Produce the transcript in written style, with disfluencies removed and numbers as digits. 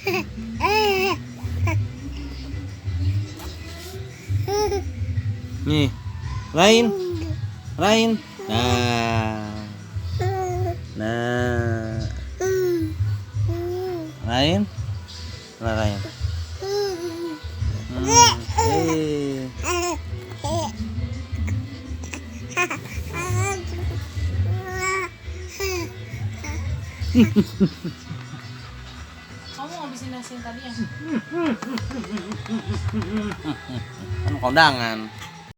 Nih, lain. Nah, lain. Eh. Kamu ngabisin nasi yang tadi ya? Kan kondangan.